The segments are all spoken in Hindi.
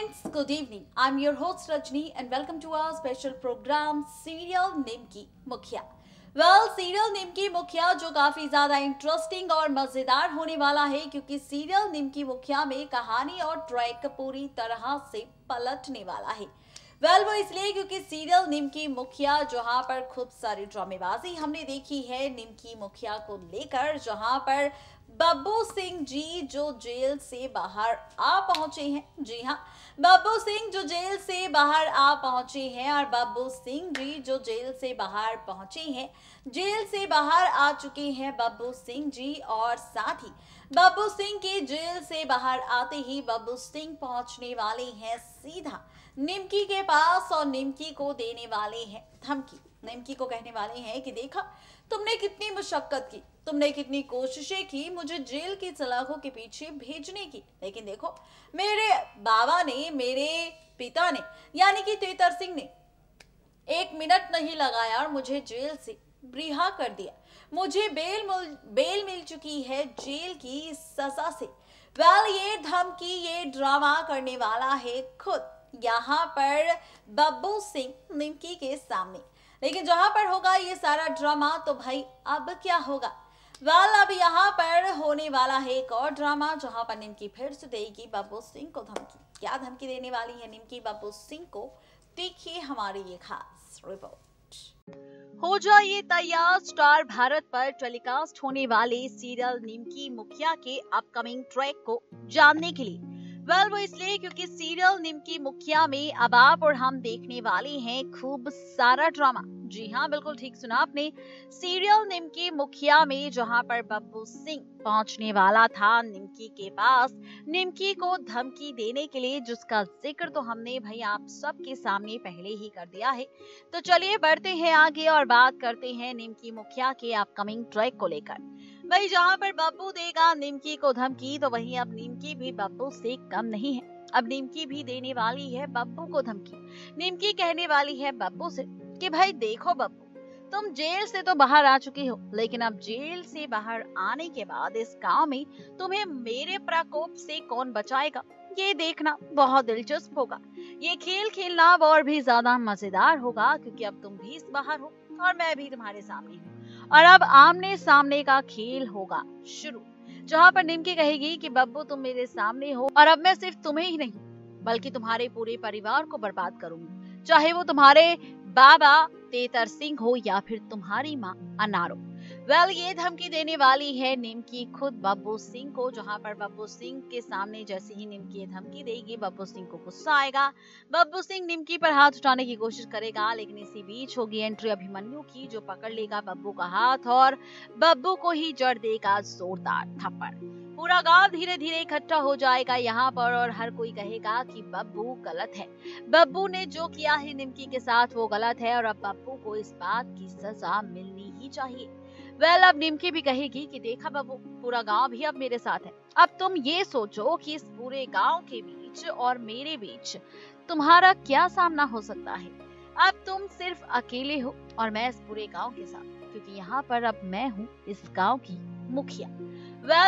Friends, good evening. I'm your host Rajni and welcome to our special program Serial निम्की मुखिया। सीरियल निम्की मुखिया जो काफी ज्यादा इंटरेस्टिंग और मजेदार होने वाला है क्योंकि सीरियल निम्की मुखिया में कहानी और ट्रैक पूरी तरह से पलटने वाला है। वो इसलिए क्योंकि सीरियल निम्की मुखिया जहां पर खूब सारी ड्रामेबाजी हमने देखी है निम्की मुखिया को लेकर, जहां पर बब्बू सिंह जी जो जेल से बाहर आ पहुंचे हैं। जी हाँ, बब्बू सिंह जो जेल से बाहर आ पहुंचे हैं और बब्बू सिंह जी जो जेल से बाहर पहुंचे हैं, जेल से बाहर आ चुके हैं बब्बू सिंह जी। और साथ ही बब्बू सिंह के जेल से बाहर आते ही बब्बू सिंह पहुंचने वाले हैं सीधा निम्की के पास और निम्की को देने वाले हैं धमकी। निम्की को कहने वाले हैं कि देखा तुमने कितनी मुशक्कत की, तुमने कितनी कोशिशें की मुझे जेल की सलाखों के पीछे भेजने की, लेकिन देखो मेरे बाबा ने, मेरे पिता ने यानी कि तेतर सिंह ने 1 मिनट नहीं लगाया और मुझे जेल से रिहा कर दिया। मुझे बेल मिल चुकी है जेल की सजा से। ये धमकी, ये ड्रामा करने वाला है खुद यहाँ पर बब्बू सिंह निम्की के सामने। लेकिन जहां पर होगा ये सारा ड्रामा तो भाई अब क्या होगा? अब यहाँ पर होने वाला है एक और ड्रामा जहां पर निम्की फिर से देगी बब्बू सिंह को धमकी। क्या धमकी देने वाली है निम्की बब्बू सिंह को? देखिए हमारी ये खास रिपोर्ट। हो जाइए तैयार स्टार भारत पर टेलीकास्ट होने वाले सीरियल निम्की मुखिया के अपकमिंग ट्रैक को जानने के लिए। वो इसलिए क्योंकि सीरियल निम्की मुखिया में अब आप और हम देखने वाले हैं खूब सारा ड्रामा। जी हाँ, बिल्कुल ठीक सुना आपने। सीरियल निम्की मुखिया में जहां पर बब्बू सिंह पहुंचने वाला था निम्की के पास, निम्की को धमकी देने के लिए, जिसका जिक्र तो हमने भाई आप सबके सामने पहले ही कर दिया है। तो चलिए बढ़ते हैं आगे और बात करते हैं निम्की मुखिया के अपकमिंग ट्रैक को लेकर। वही जहां पर बब्बू देगा निम्की को धमकी, तो वहीं अब निम्की भी बब्बू से कम नहीं है। अब निम्की भी देने वाली है बब्बू को धमकी। निम्की कहने वाली है बब्बू से कि भाई देखो बब्बू, तुम जेल से तो बाहर आ चुके हो, लेकिन अब जेल से बाहर आने के बाद इस गांव में तुम्हें मेरे प्रकोप से कौन बचाएगा, ये देखना बहुत दिलचस्प होगा। ये खेल खेलना और भी ज्यादा मजेदार होगा क्योंकि अब तुम भी बाहर हो और मैं भी तुम्हारे सामने हूँ और अब आमने सामने का खेल होगा शुरू। जहाँ पर निम्की कहेगी कि बब्बू तुम मेरे सामने हो और अब मैं सिर्फ तुम्हें ही नहीं बल्कि तुम्हारे पूरे परिवार को बर्बाद करूंगी, चाहे वो तुम्हारे बाबा तेतर सिंह हो या फिर तुम्हारी माँ अनारो। ये धमकी देने वाली है निम्की खुद बब्बू सिंह को, जहां पर बब्बू सिंह के सामने जैसे ही निम्की ये धमकी देगी बब्बू सिंह को गुस्सा आएगा। बब्बू सिंह निम्की पर हाथ उठाने की कोशिश करेगा, लेकिन इसी बीच होगी एंट्री अभिमन्यु की, जो पकड़ लेगा बब्बू का हाथ और बब्बू को ही जड़ देगा जोरदार थप्पड़। पूरा गांव धीरे धीरे इकट्ठा हो जाएगा यहाँ पर और हर कोई कहेगा कि बब्बू गलत है, बब्बू ने जो किया है निम्की के साथ वो गलत है और अब बब्बू को इस बात की सजा मिलनी ही चाहिए। अब निम्की भी कहेगी कि देखा बब्बू, पूरा गांव भी अब मेरे साथ है। अब तुम ये सोचो कि इस पूरे गांव के बीच और मेरे बीच तुम्हारा क्या सामना हो सकता है। अब तुम सिर्फ अकेले हो और मैं इस पूरे गांव के साथ, क्योंकि यहाँ पर अब मैं हूँ इस गांव की मुखिया।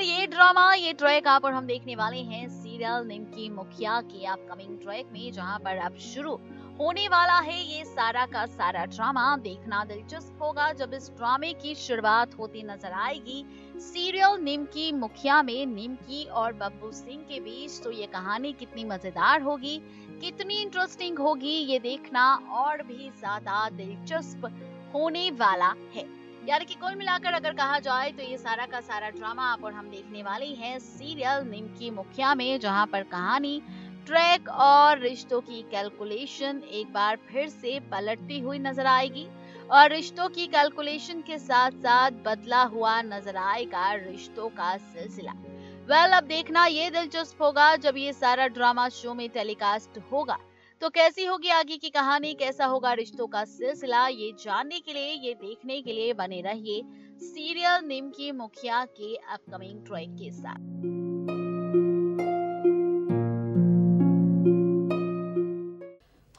ये ड्रामा, ये ट्रैक आप और हम देखने वाले हैं सीरियल निम्की मुखिया के अपकमिंग ट्रैक में, जहां पर अब शुरू होने वाला है ये सारा का सारा ड्रामा। देखना दिलचस्प होगा जब इस ड्रामे की शुरुआत होती नजर आएगी सीरियल निम्की मुखिया में निम्की और बब्बू सिंह के बीच। तो ये कहानी कितनी मजेदार होगी, कितनी इंटरेस्टिंग होगी, ये देखना और भी ज्यादा दिलचस्प होने वाला है। यानी कि कुल मिलाकर अगर कहा जाए तो ये सारा का सारा ड्रामा आप और हम देखने वाले हैं सीरियल निम्की मुखिया में, जहां पर कहानी, ट्रैक और रिश्तों की कैलकुलेशन एक बार फिर से पलटती हुई नजर आएगी और रिश्तों की कैलकुलेशन के साथ साथ बदला हुआ नजर आएगा रिश्तों का सिलसिला। अब देखना ये दिलचस्प होगा जब ये सारा ड्रामा शो में टेलीकास्ट होगा तो कैसी होगी आगे की कहानी, कैसा होगा रिश्तों का सिलसिला, ये जानने के लिए, ये देखने के लिए बने रहिए सीरियल निम्की मुखिया के अपकमिंग ट्रैक के साथ।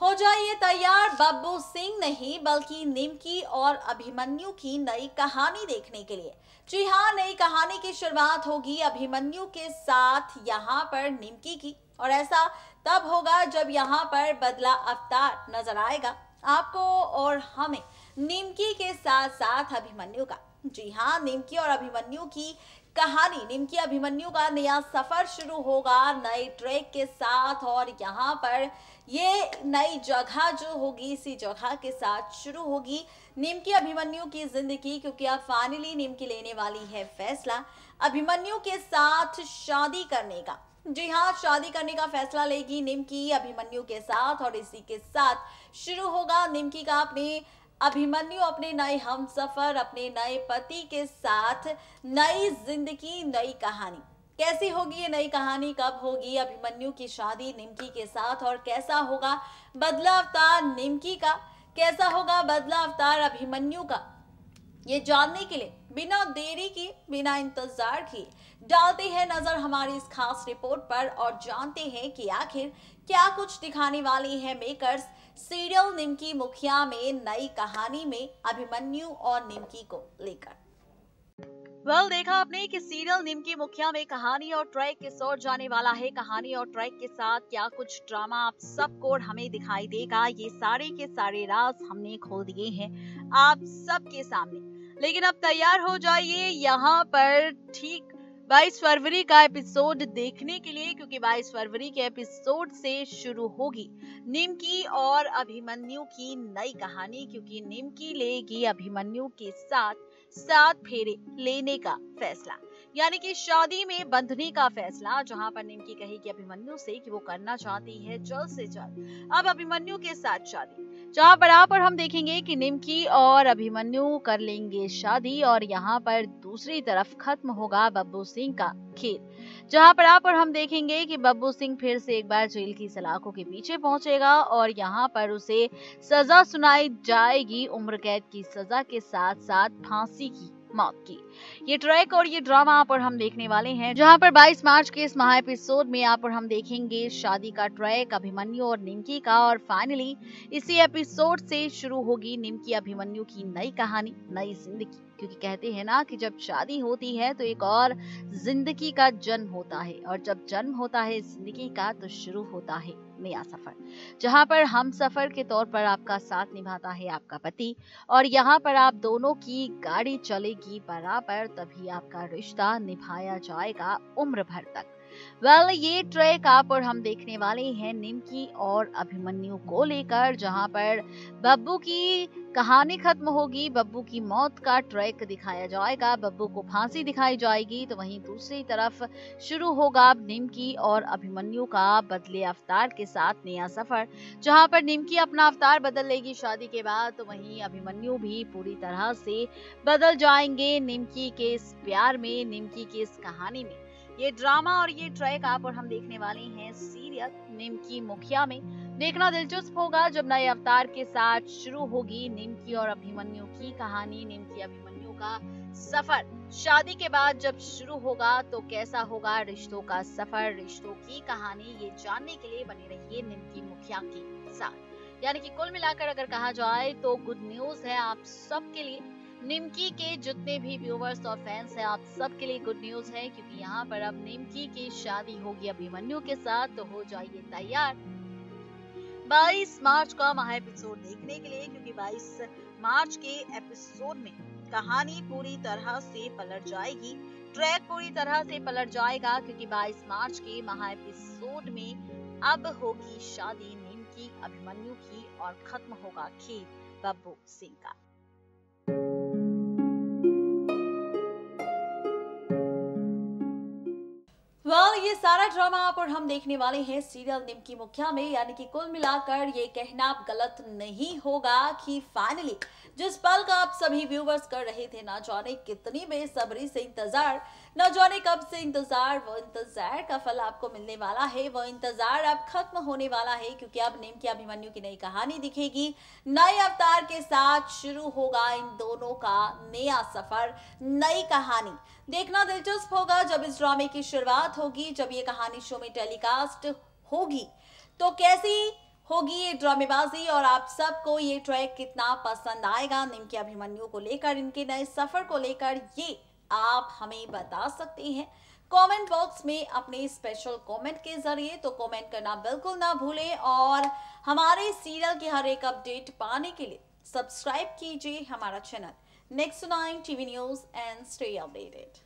हो जाइए तैयार बब्बू सिंह नहीं बल्कि निम्की और अभिमन्यु की नई कहानी देखने के लिए। जी हाँ, नई कहानी की शुरुआत होगी अभिमन्यु के साथ यहाँ पर निम्की की, और ऐसा तब होगा जब यहाँ पर बदला अवतार नजर आएगा आपको और हमें निमकी के साथ साथ अभिमन्यु का। जी हाँ, निमकी और अभिमन्यु की कहानी, निमकी अभिमन्यु का नया सफर शुरू होगा नए ट्रैक के साथ। और यहाँ पर ये नई जगह जो होगी, इसी जगह के साथ शुरू होगी निमकी अभिमन्यु की जिंदगी, क्योंकि अब फाइनली निमकी लेने वाली है फैसला अभिमन्यु के साथ शादी करने का। जी हाँ, शादी करने का फैसला लेगी निमकी अभिमन्यु के साथ और इसी के साथ शुरू होगा निमकी का अभिमन्यु अपने नए हमसफर, अपने नए पति के साथ नई जिंदगी, नई कहानी। कैसी होगी ये नई कहानी, कब होगी अभिमन्यु की शादी निमकी के साथ और कैसा होगा बदला अवतार निमकी का, कैसा होगा बदला अवतार अभिमन्यु का, ये जानने के लिए बिना देरी किए, बिना इंतजार किए डालते हैं नजर हमारी इस खास रिपोर्ट पर और जानते हैं कि आखिर क्या कुछ दिखाने वाली है मेकर्स सीरियल निमकी मुखिया में नई कहानी में अभिमन्यु और निमकी को लेकर। देखा आपने कि सीरियल निमकी मुखिया में कहानी और ट्रैक किस ओर जाने वाला है। कहानी और ट्रैक के साथ क्या कुछ ड्रामा आप सबको हमें दिखाई देगा, ये सारे के सारे राज हमने खोल दिए हैं आप सबके सामने। लेकिन अब तैयार हो जाइए यहाँ पर ठीक 22 फरवरी का एपिसोड देखने के लिए, क्योंकि 22 फरवरी के एपिसोड से शुरू होगी निमकी और अभिमन्यु की नई कहानी, क्योंकि निमकी लेगी अभिमन्यु के साथ 7 फेरे लेने का फैसला, यानी कि शादी में बंधने का फैसला। जहां पर निमकी कहेगी अभिमन्यु से कि वो करना चाहती है जल्द से जल्द अब अभिमन्यु के साथ शादी। जहां पर हम देखेंगे कि निमकी और अभिमन्यु कर लेंगे शादी और यहाँ पर दूसरी तरफ खत्म होगा बब्बू सिंह का खेल। जहां पर हम देखेंगे कि बब्बू सिंह फिर से एक बार जेल की सलाखों के पीछे पहुंचेगा और यहाँ पर उसे सजा सुनाई जाएगी, उम्र कैद की सजा के साथ साथ फांसी की मौत की। ये ट्रैक और ये ड्रामा आप और हम देखने वाले हैं, जहां पर 22 मार्च के इस महा एपिसोड में आप और हम देखेंगे शादी का ट्रैक अभिमन्यु और निमकी का। और फाइनली इसी एपिसोड से शुरू होगी निमकी अभिमन्यु की नई कहानी, नई जिंदगी, क्योंकि कहते हैं ना कि जब शादी होती है तो एक और जिंदगी का जन्म होता है और जब जन्म होता है जिंदगी का तो शुरू होता है नया सफर, जहां पर हम सफर के तौर पर आपका साथ निभाता है आपका पति और यहाँ पर आप दोनों की गाड़ी चलेगी बराबर, तभी आपका रिश्ता निभाया जाएगा उम्र भर तक। ये ट्रैक आप और हम देखने वाले हैं निमकी और अभिमन्यु को लेकर, जहां पर बब्बू की कहानी खत्म होगी, बब्बू की मौत का ट्रैक दिखाया जाएगा, बब्बू को फांसी दिखाई जाएगी, तो वहीं दूसरी तरफ शुरू होगा निमकी और अभिमन्यु का बदले अवतार के साथ नया सफर। जहां पर निमकी अपना अवतार बदल लेगी शादी के बाद, तो वहीं अभिमन्यु भी पूरी तरह से बदल जाएंगे निमकी के इस प्यार में, निमकी की इस कहानी में। ये ड्रामा और ये ट्रैक आप और हम देखने वाले हैं सीरियल निमकी मुखिया में। देखना दिलचस्प होगा जब नए अवतार के साथ शुरू होगी निमकी और अभिमन्यु की कहानी, निमकी अभिमन्यु का सफर शादी के बाद जब शुरू होगा तो कैसा होगा रिश्तों का सफर, रिश्तों की कहानी, ये जानने के लिए बने रहिए निमकी मुखिया के साथ। यानी कि कुल मिलाकर अगर कहा जाए तो गुड न्यूज है आप सबके लिए, निमकी के जितने भी व्यूवर्स और फैंस हैं आप सबके लिए गुड न्यूज है, क्योंकि यहाँ पर अब निमकी की शादी होगी अभिमन्यु के साथ, तो हो जाइए तैयार 22 मार्च का महा एपिसोड देखने के लिए, क्योंकि 22 मार्च के एपिसोड में कहानी पूरी तरह से पलट जाएगी, ट्रैक पूरी तरह से पलट जाएगा, क्योंकि 22 मार्च के महा एपिसोड में अब होगी शादी निमकी अभिमन्यु की और खत्म होगा खेल बब्बू सिंह का। ये सारा ड्रामा आप और हम देखने वाले हैं सीरियल निमकी मुखिया में, यानी कि कुल मिलाकर ये कहना गलत नहीं होगा कि फाइनली जिस पल का आप सभी व्यूवर्स कर रहे थे, ना जाने कितनी बेसब्री से इंतजार, न जाने कब से इंतजार, वो इंतजार का फल आपको मिलने वाला है, वो इंतजार अब खत्म होने वाला है, क्योंकि अब निमकी अभिमन्यु की नई कहानी दिखेगी, नए अवतार के साथ शुरू होगा इन दोनों का नया सफर, नई कहानी। देखना दिलचस्प होगा जब इस ड्रामे की शुरुआत होगी, जब ये कहानी शो में टेलीकास्ट होगी तो कैसी होगी ये ड्रामेबाजी और आप सबको ये ट्रैक कितना पसंद आएगा निमकी अभिमन्यु को लेकर, इनके नए सफर को लेकर, ये आप हमें बता सकते हैं कमेंट बॉक्स में अपने स्पेशल कमेंट के जरिए तो कमेंट करना बिल्कुल ना भूलें और हमारे सीरियल की हर एक अपडेट पाने के लिए सब्सक्राइब कीजिए हमारा channel next 9 TV news and stay updated.